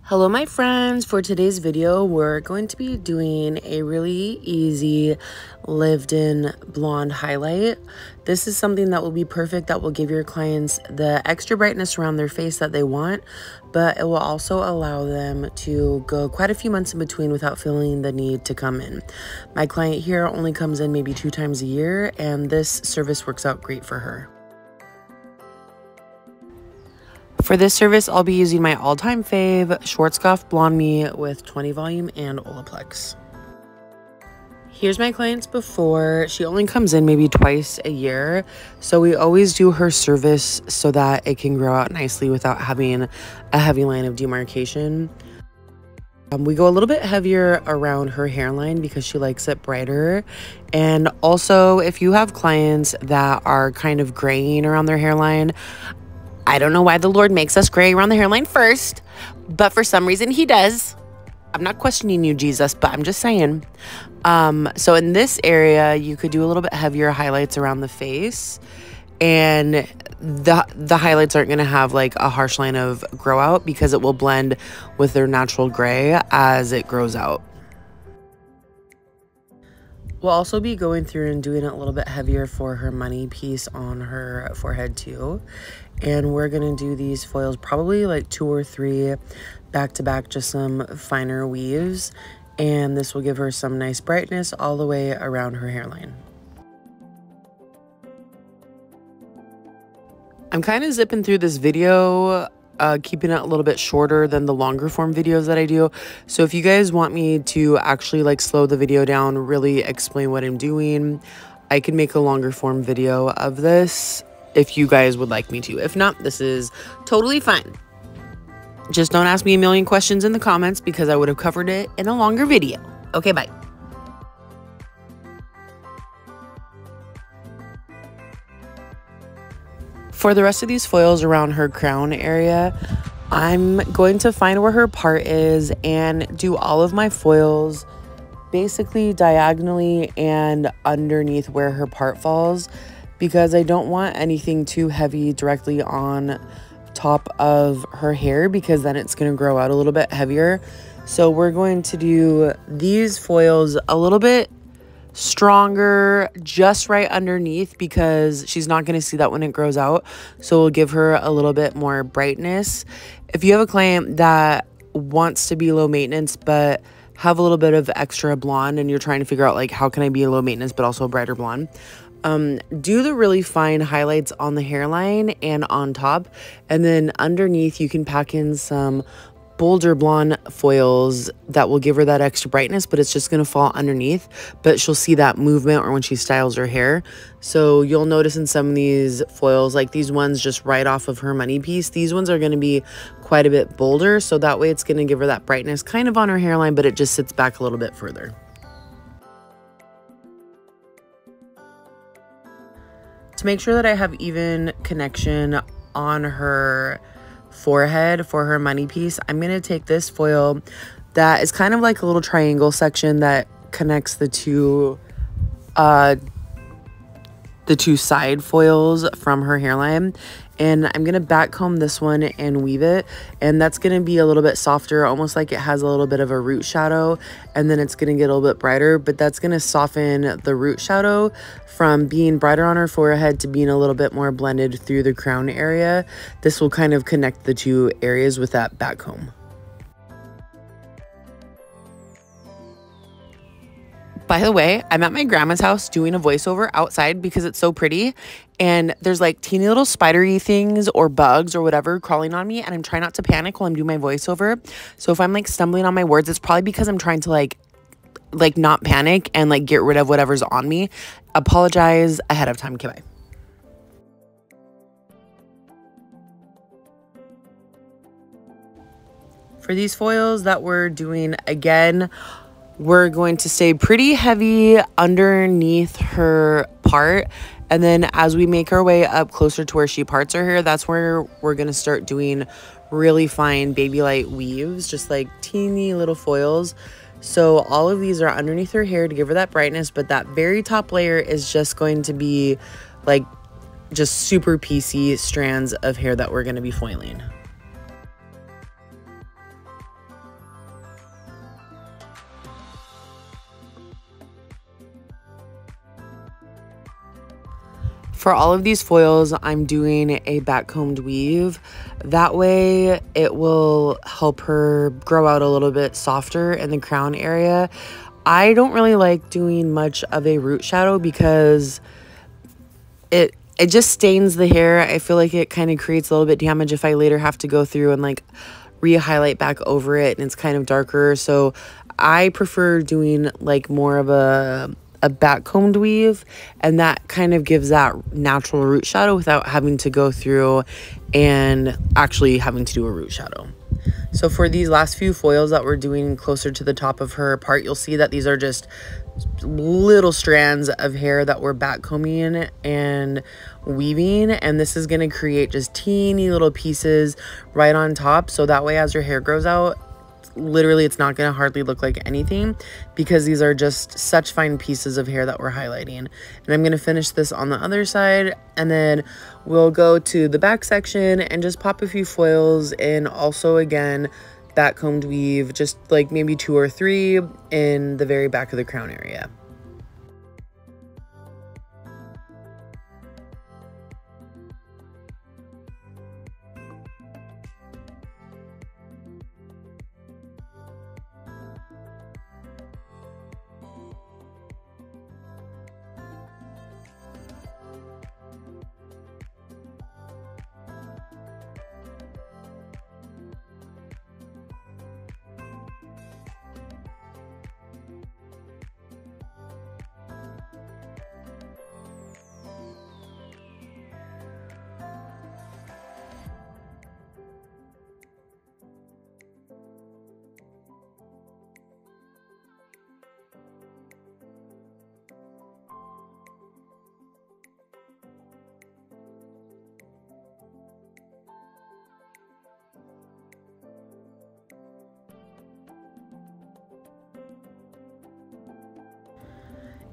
Hello my friends, for today's video we're going to be doing a really easy lived-in blonde highlight. This is something that will be perfect, that will give your clients the extra brightness around their face that they want, but it will also allow them to go quite a few months in between without feeling the need to come in. My client here only comes in maybe 2 times a year, and this service works out great for her. For this service, I'll be using my all-time fave, Schwarzkopf Blonde Me with 20 volume and Olaplex. Here's my client's before. She only comes in maybe twice a year, so we always do her service so that it can grow out nicely without having a heavy line of demarcation. We go a little bit heavier around her hairline because she likes it brighter. And also, if you have clients that are kind of graying around their hairline, I don't know why the Lord makes us gray around the hairline first, but for some reason he does. I'm not questioning you, Jesus, but I'm just saying. So in this area, you could do a little bit heavier highlights around the face, and the highlights aren't going to have like a harsh line of grow out because it will blend with their natural gray as it grows out. We'll also be going through and doing it a little bit heavier for her money piece on her forehead too. And we're going to do these foils probably like 2 or 3 back to back, just some finer weaves. And this will give her some nice brightness all the way around her hairline. I'm kind of zipping through this video, keeping it a little bit shorter than the longer form videos that I do. So if you guys want me to actually like slow the video down, really explain what I'm doing, I can make a longer form video of this if you guys would like me to. If not, this is totally fine. Just don't ask me a million questions in the comments because I would have covered it in a longer video. Okay, bye. For the rest of these foils around her crown area, I'm going to find where her part is and do all of my foils basically diagonally and underneath where her part falls, because I don't want anything too heavy directly on top of her hair because then it's going to grow out a little bit heavier. So we're going to do these foils a little bit stronger just right underneath because she's not going to see that when it grows out. So we'll give her a little bit more brightness. If you have a client that wants to be low maintenance but have a little bit of extra blonde and you're trying to figure out like how can I be a low maintenance but also a brighter blonde, do the really fine highlights on the hairline and on top, and then underneath you can pack in some bolder blonde foils that will give her that extra brightness, but it's just going to fall underneath, but she'll see that movement or when she styles her hair. So you'll notice in some of these foils, like these ones just right off of her money piece, these ones are going to be quite a bit bolder, so that way it's going to give her that brightness kind of on her hairline, but it just sits back a little bit further. To make sure that I have even connection on her forehead for her money piece, I'm going to take this foil that is kind of like a little triangle section that connects the two side foils from her hairline, and I'm going to back comb this one and weave it, and that's going to be a little bit softer, almost like it has a little bit of a root shadow, and then it's going to get a little bit brighter, but that's going to soften the root shadow from being brighter on her forehead to being a little bit more blended through the crown area. This will kind of connect the two areas with that back comb. By the way, I'm at my grandma's house doing a voiceover outside because it's so pretty, and there's like teeny little spidery things or bugs or whatever crawling on me, and I'm trying not to panic while I'm doing my voiceover. So if I'm like stumbling on my words, it's probably because I'm trying to like not panic and like get rid of whatever's on me. Apologize ahead of time. Okay, bye. For these foils that we're doing, again, we're going to stay pretty heavy underneath her part, and then as we make our way up closer to where she parts her hair, that's where we're going to start doing really fine baby light weaves, just like teeny little foils. So all of these are underneath her hair to give her that brightness, but that very top layer is just going to be like just super piecey strands of hair that we're going to be foiling. For all of these foils, I'm doing a backcombed weave. That way it will help her grow out a little bit softer in the crown area. I don't really like doing much of a root shadow because it just stains the hair. I feel like it kind of creates a little bit damage if I later have to go through and like re-highlight back over it and it's kind of darker. So I prefer doing like more of a backcombed weave, and that kind of gives that natural root shadow without having to go through and actually having to do a root shadow. So for these last few foils that we're doing closer to the top of her part, you'll see that these are just little strands of hair that we're backcombing and weaving, and this is going to create just teeny little pieces right on top, so that way as your hair grows out, literally it's not going to hardly look like anything because these are just such fine pieces of hair that we're highlighting. And I'm going to finish this on the other side, and then we'll go to the back section and just pop a few foils and also again backcombed weave, just like maybe 2 or 3 in the very back of the crown area.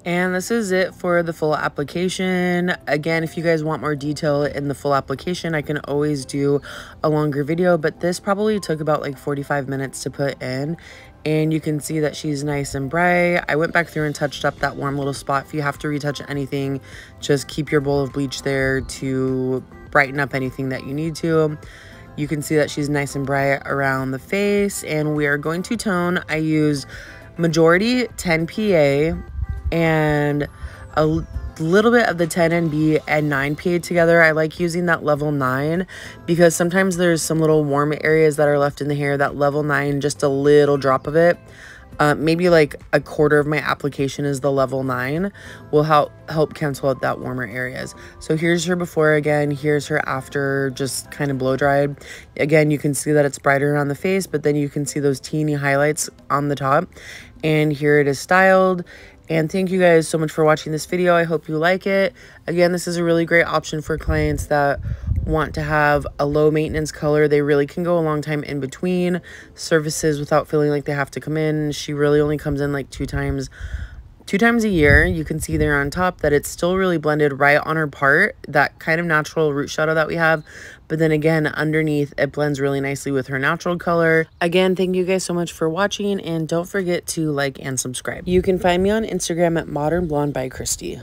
And this is it for the full application. Again, if you guys want more detail in the full application, I can always do a longer video, but this probably took about like 45 minutes to put in. And you can see that she's nice and bright. I went back through and touched up that warm little spot. If you have to retouch anything, just keep your bowl of bleach there to brighten up anything that you need to. You can see that she's nice and bright around the face, and we are going to tone. I used majority 10 PA and a little bit of the 10 NB and 9 PA together. I like using that level 9 because sometimes there's some little warm areas that are left in the hair. That level 9, just a little drop of it, maybe like a quarter of my application is the level 9, will help cancel out that warmer areas. So here's her before again, here's her after, just kind of blow dried. Again, you can see that it's brighter around the face, but then you can see those teeny highlights on the top. And here it is styled. And thank you guys so much for watching this video. I hope you like it. Again, this is a really great option for clients that want to have a low maintenance color. They really can go a long time in between services without feeling like they have to come in. She really only comes in like two times a year. You can see there on top that it's still really blended right on her part, that kind of natural root shadow that we have. But then again, underneath, it blends really nicely with her natural color. Again, thank you guys so much for watching, and don't forget to like and subscribe. You can find me on Instagram at Modern Blonde by Christy.